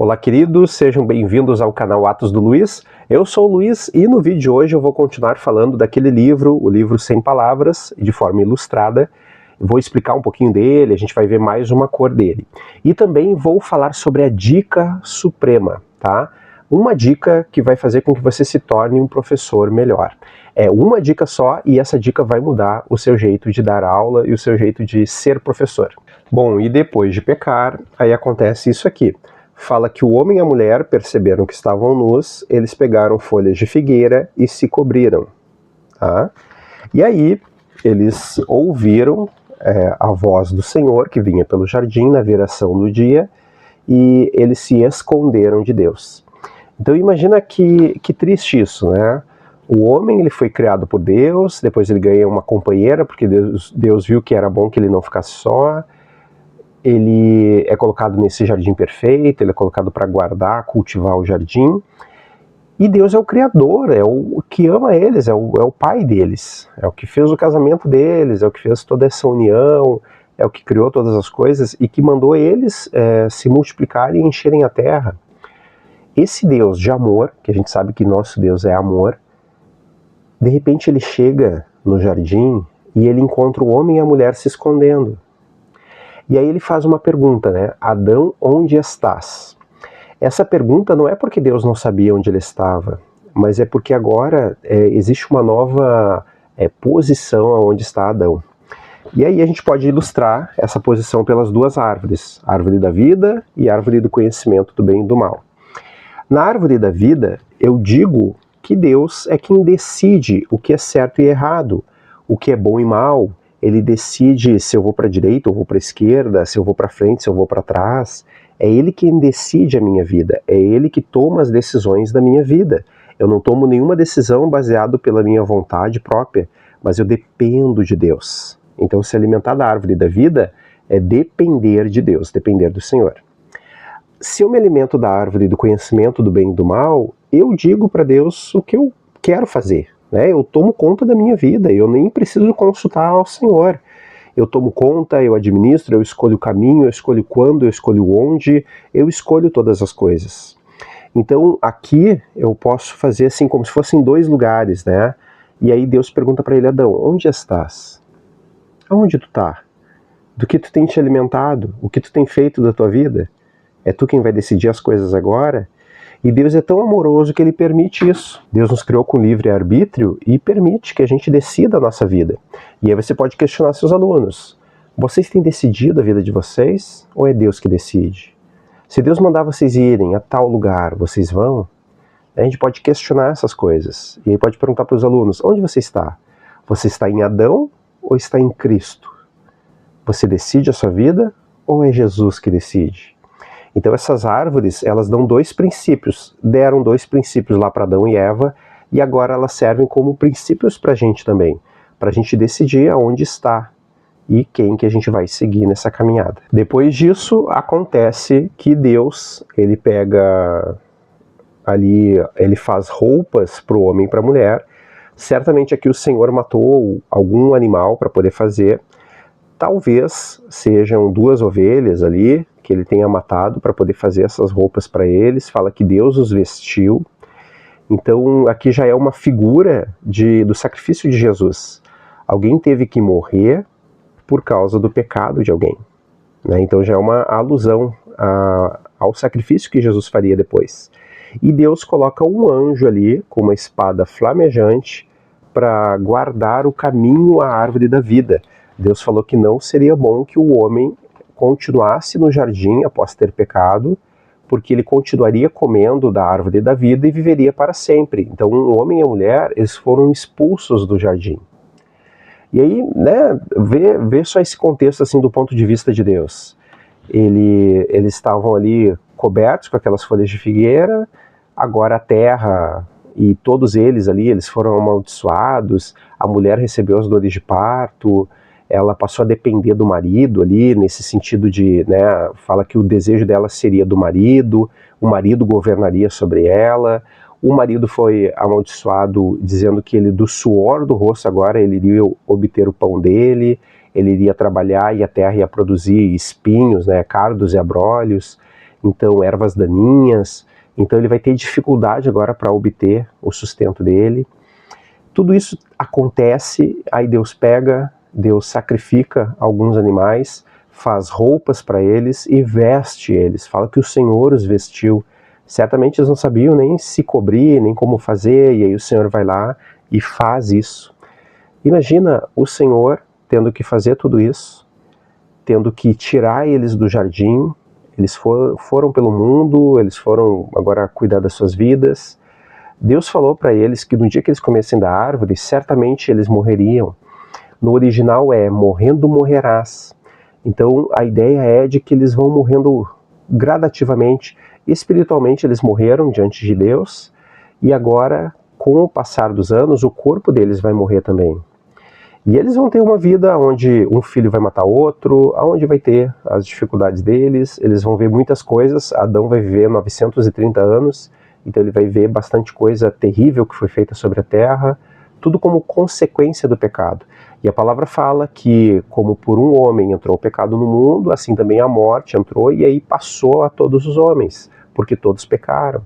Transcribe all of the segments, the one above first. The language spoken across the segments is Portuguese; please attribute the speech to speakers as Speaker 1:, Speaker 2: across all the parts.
Speaker 1: Olá, queridos, sejam bem-vindos ao canal Atos do Luiz. Eu sou o Luiz e no vídeo de hoje eu vou continuar falando daquele livro, o livro Sem Palavras, de forma ilustrada. Vou explicar um pouquinho dele, a gente vai ver mais uma cor dele. E também vou falar sobre a dica suprema, tá? Uma dica que vai fazer com que você se torne um professor melhor. É uma dica só e essa dica vai mudar o seu jeito de dar aula e o seu jeito de ser professor. Bom, e depois de pecar, aí acontece isso aqui. Fala que o homem e a mulher perceberam que estavam nus, eles pegaram folhas de figueira e se cobriram. Tá? E aí eles ouviram a voz do Senhor que vinha pelo jardim na viração do dia e eles se esconderam de Deus. Então imagina que triste isso, né? O homem ele foi criado por Deus, depois ele ganha uma companheira porque Deus viu que era bom que ele não ficasse só. Ele é colocado nesse jardim perfeito, ele é colocado para guardar, cultivar o jardim. E Deus é o Criador, é o que ama eles, é o pai deles. É o que fez o casamento deles, é o que fez toda essa união, é o que criou todas as coisas e que mandou eles se multiplicarem e encherem a terra. Esse Deus de amor, que a gente sabe que nosso Deus é amor, de repente ele chega no jardim e ele encontra o homem e a mulher se escondendo. E aí ele faz uma pergunta, né? Adão, onde estás? Essa pergunta não é porque Deus não sabia onde ele estava, mas é porque agora existe uma nova posição onde está Adão. E aí a gente pode ilustrar essa posição pelas duas árvores, a árvore da vida e a árvore do conhecimento do bem e do mal. Na árvore da vida, eu digo que Deus é quem decide o que é certo e errado, o que é bom e mal. Ele decide se eu vou para a direita ou vou para a esquerda, se eu vou para frente, se eu vou para trás. É Ele quem decide a minha vida, é Ele que toma as decisões da minha vida. Eu não tomo nenhuma decisão baseada pela minha vontade própria, mas eu dependo de Deus. Então se alimentar da árvore da vida é depender de Deus, depender do Senhor. Se eu me alimento da árvore do conhecimento do bem e do mal, eu digo para Deus o que eu quero fazer. Eu tomo conta da minha vida, eu nem preciso consultar ao Senhor. Eu tomo conta, eu administro, eu escolho o caminho, eu escolho quando, eu escolho onde, eu escolho todas as coisas. Então aqui eu posso fazer assim como se fossem dois lugares, né? E aí Deus pergunta para ele, Adão, onde estás? Aonde tu tá? Do que tu tem te alimentado? O que tu tem feito da tua vida? É tu quem vai decidir as coisas agora? E Deus é tão amoroso que Ele permite isso. Deus nos criou com livre-arbítrio e permite que a gente decida a nossa vida. E aí você pode questionar seus alunos. Vocês têm decidido a vida de vocês ou é Deus que decide? Se Deus mandar vocês irem a tal lugar, vocês vão? A gente pode questionar essas coisas. E aí pode perguntar para os alunos, onde você está? Você está em Adão ou está em Cristo? Você decide a sua vida ou é Jesus que decide? Então essas árvores, elas dão dois princípios, deram dois princípios lá para Adão e Eva, e agora elas servem como princípios para a gente também, para a gente decidir aonde está e quem que a gente vai seguir nessa caminhada. Depois disso, acontece que Deus, ele pega ali, ele faz roupas para o homem e para a mulher, certamente aqui o Senhor matou algum animal para poder fazer, talvez sejam duas ovelhas ali, que ele tenha matado para poder fazer essas roupas para eles, fala que Deus os vestiu. Então aqui já é uma figura do sacrifício de Jesus. Alguém teve que morrer por causa do pecado de alguém, né? Então já é uma alusão ao sacrifício que Jesus faria depois. E Deus coloca um anjo ali com uma espada flamejante para guardar o caminho à árvore da vida. Deus falou que não seria bom que o homem continuasse no jardim após ter pecado, porque ele continuaria comendo da árvore da vida e viveria para sempre. Então o homem e a mulher, eles foram expulsos do jardim. E aí, né, vê só esse contexto assim do ponto de vista de Deus. Eles estavam ali cobertos com aquelas folhas de figueira, agora a terra e todos eles ali, eles foram amaldiçoados, a mulher recebeu as dores de parto, ela passou a depender do marido ali, nesse sentido de, né, fala que o desejo dela seria do marido, o marido governaria sobre ela, o marido foi amaldiçoado dizendo que ele do suor do rosto agora ele iria obter o pão dele, ele iria trabalhar e a terra ia produzir espinhos, né, cardos e abrolhos. então ervas daninhas, então ele vai ter dificuldade agora para obter o sustento dele. Tudo isso acontece, aí Deus pega, Deus sacrifica alguns animais, faz roupas para eles e veste eles. Fala que o Senhor os vestiu. Certamente eles não sabiam nem se cobrir, nem como fazer, e aí o Senhor vai lá e faz isso. Imagina o Senhor tendo que fazer tudo isso, tendo que tirar eles do jardim. Eles foram pelo mundo, eles foram agora cuidar das suas vidas. Deus falou para eles que no dia que eles comessem da árvore, certamente eles morreriam. No original é morrendo morrerás. Então a ideia é de que eles vão morrendo gradativamente. Espiritualmente eles morreram diante de Deus e agora, com o passar dos anos, o corpo deles vai morrer também. E eles vão ter uma vida onde um filho vai matar outro, onde vai ter as dificuldades deles, eles vão ver muitas coisas. Adão vai viver 930 anos, então ele vai ver bastante coisa terrível que foi feita sobre a terra, tudo como consequência do pecado. E a palavra fala que, como por um homem entrou o pecado no mundo, assim também a morte entrou e aí passou a todos os homens, porque todos pecaram.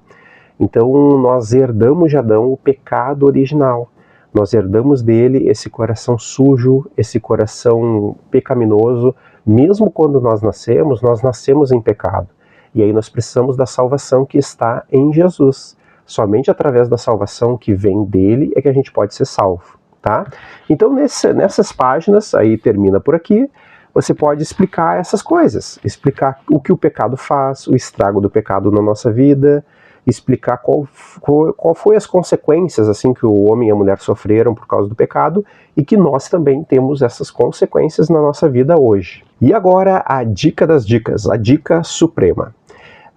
Speaker 1: Então nós herdamos de Adão o pecado original. Nós herdamos dele esse coração sujo, esse coração pecaminoso. Mesmo quando nós nascemos em pecado. E aí nós precisamos da salvação que está em Jesus. Somente através da salvação que vem dele é que a gente pode ser salvo, tá? Então nessas páginas, aí termina por aqui, você pode explicar essas coisas. Explicar o que o pecado faz, o estrago do pecado na nossa vida, explicar qual foi as consequências assim que o homem e a mulher sofreram por causa do pecado e que nós também temos essas consequências na nossa vida hoje. E agora a dica das dicas, a dica suprema.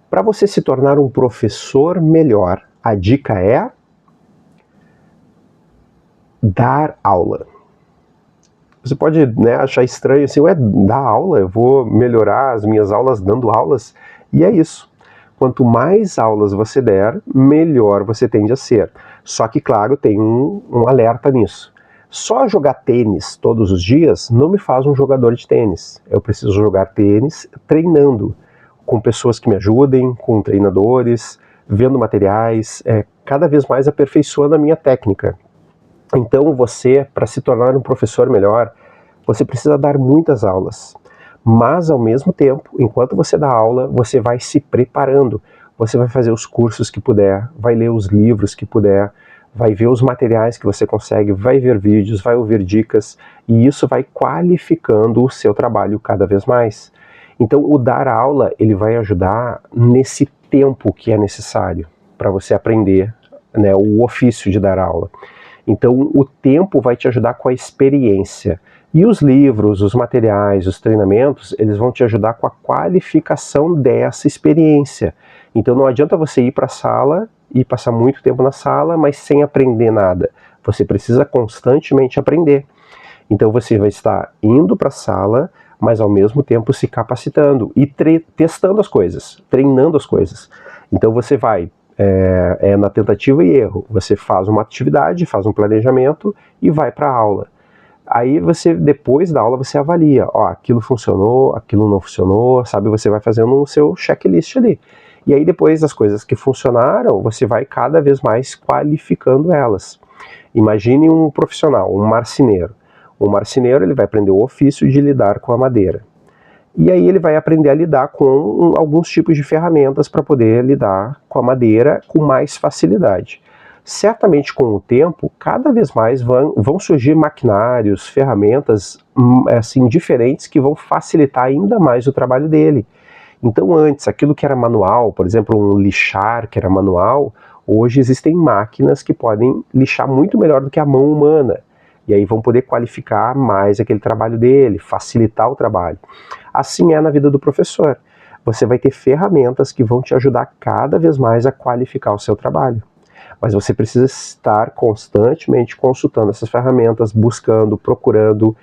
Speaker 1: Para você se tornar um professor melhor, a dica é dar aula. Você pode, né, achar estranho assim, ué, dar aula? Eu vou melhorar as minhas aulas dando aulas? E é isso. Quanto mais aulas você der, melhor você tende a ser. Só que, claro, tem um alerta nisso. Só jogar tênis todos os dias não me faz um jogador de tênis. Eu preciso jogar tênis treinando, com pessoas que me ajudem, com treinadores, vendo materiais, cada vez mais aperfeiçoando a minha técnica. Então você, para se tornar um professor melhor, você precisa dar muitas aulas. Mas, ao mesmo tempo, enquanto você dá aula, você vai se preparando. Você vai fazer os cursos que puder, vai ler os livros que puder, vai ver os materiais que você consegue, vai ver vídeos, vai ouvir dicas, e isso vai qualificando o seu trabalho cada vez mais. Então, o dar aula, ele vai ajudar nesse tempo que é necessário para você aprender, né, o ofício de dar aula. Então, o tempo vai te ajudar com a experiência. E os livros, os materiais, os treinamentos, eles vão te ajudar com a qualificação dessa experiência. Então não adianta você ir para a sala e passar muito tempo na sala, mas sem aprender nada. Você precisa constantemente aprender. Então você vai estar indo para a sala, mas ao mesmo tempo se capacitando e testando as coisas, treinando as coisas. Então você vai na tentativa e erro. Você faz uma atividade, faz um planejamento e vai para a aula. Aí você, depois da aula, você avalia, ó, aquilo funcionou, aquilo não funcionou, sabe? Você vai fazendo o seu checklist ali. E aí depois das coisas que funcionaram, você vai cada vez mais qualificando elas. Imagine um profissional, um marceneiro. O marceneiro, ele vai aprender o ofício de lidar com a madeira. E aí ele vai aprender a lidar com alguns tipos de ferramentas para poder lidar com a madeira com mais facilidade. Certamente com o tempo, cada vez mais vão surgir maquinários, ferramentas assim, diferentes que vão facilitar ainda mais o trabalho dele. Então antes, aquilo que era manual, por exemplo, um lixar que era manual, hoje existem máquinas que podem lixar muito melhor do que a mão humana. E aí vão poder qualificar mais aquele trabalho dele, facilitar o trabalho. Assim é na vida do professor. Você vai ter ferramentas que vão te ajudar cada vez mais a qualificar o seu trabalho. Mas você precisa estar constantemente consultando essas ferramentas, buscando, procurando.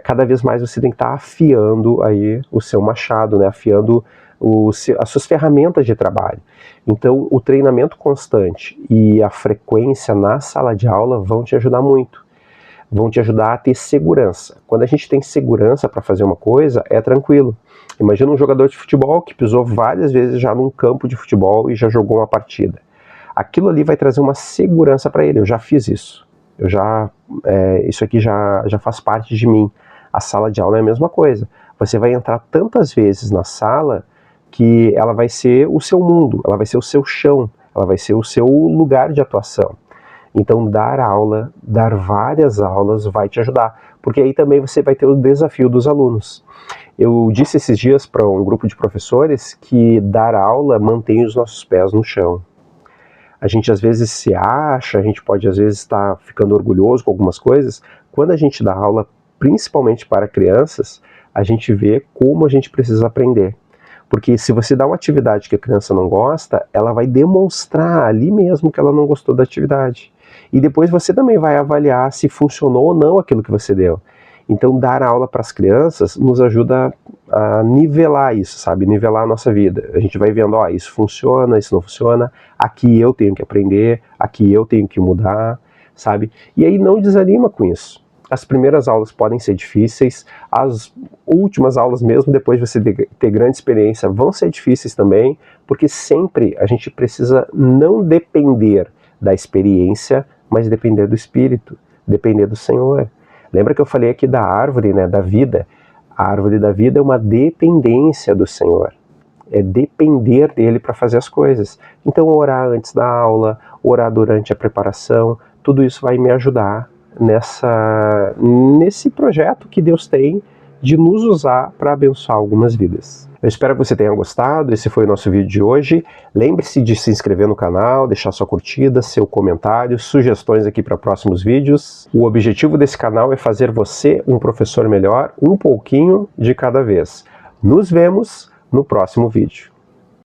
Speaker 1: Cada vez mais você tem que estar afiando aí o seu machado, né? Afiando as suas ferramentas de trabalho. Então, o treinamento constante e a frequência na sala de aula vão te ajudar muito. vão te ajudar a ter segurança. Quando a gente tem segurança para fazer uma coisa, é tranquilo. Imagina um jogador de futebol que pisou várias vezes já num campo de futebol e já jogou uma partida. Aquilo ali vai trazer uma segurança para ele. Eu já fiz isso. Isso aqui já faz parte de mim. A sala de aula é a mesma coisa. Você vai entrar tantas vezes na sala que ela vai ser o seu mundo, ela vai ser o seu chão, ela vai ser o seu lugar de atuação. Então dar aula, dar várias aulas vai te ajudar, porque aí também você vai ter o desafio dos alunos. Eu disse esses dias para um grupo de professores que dar aula mantém os nossos pés no chão. A gente às vezes se acha, a gente pode às vezes estar ficando orgulhoso com algumas coisas. Quando a gente dá aula, principalmente para crianças, a gente vê como a gente precisa aprender. Porque se você dá uma atividade que a criança não gosta, ela vai demonstrar ali mesmo que ela não gostou da atividade. E depois você também vai avaliar se funcionou ou não aquilo que você deu. Então dar aula para as crianças nos ajuda a nivelar isso, sabe? Nivelar a nossa vida. A gente vai vendo, ó, isso funciona, isso não funciona, aqui eu tenho que aprender, aqui eu tenho que mudar, sabe? E aí não desanima com isso. As primeiras aulas podem ser difíceis, as últimas aulas mesmo, depois de você ter grande experiência, vão ser difíceis também, porque sempre a gente precisa não depender da experiência, mas depender do Espírito, depender do Senhor. Lembra que eu falei aqui da árvore, né, da vida? A árvore da vida é uma dependência do Senhor. É depender dele para fazer as coisas. Então orar antes da aula, orar durante a preparação, tudo isso vai me ajudar nesse projeto que Deus tem de nos usar para abençoar algumas vidas. Eu espero que você tenha gostado, esse foi o nosso vídeo de hoje. Lembre-se de se inscrever no canal, deixar sua curtida, seu comentário, sugestões aqui para próximos vídeos. O objetivo desse canal é fazer você um professor melhor, um pouquinho de cada vez. Nos vemos no próximo vídeo.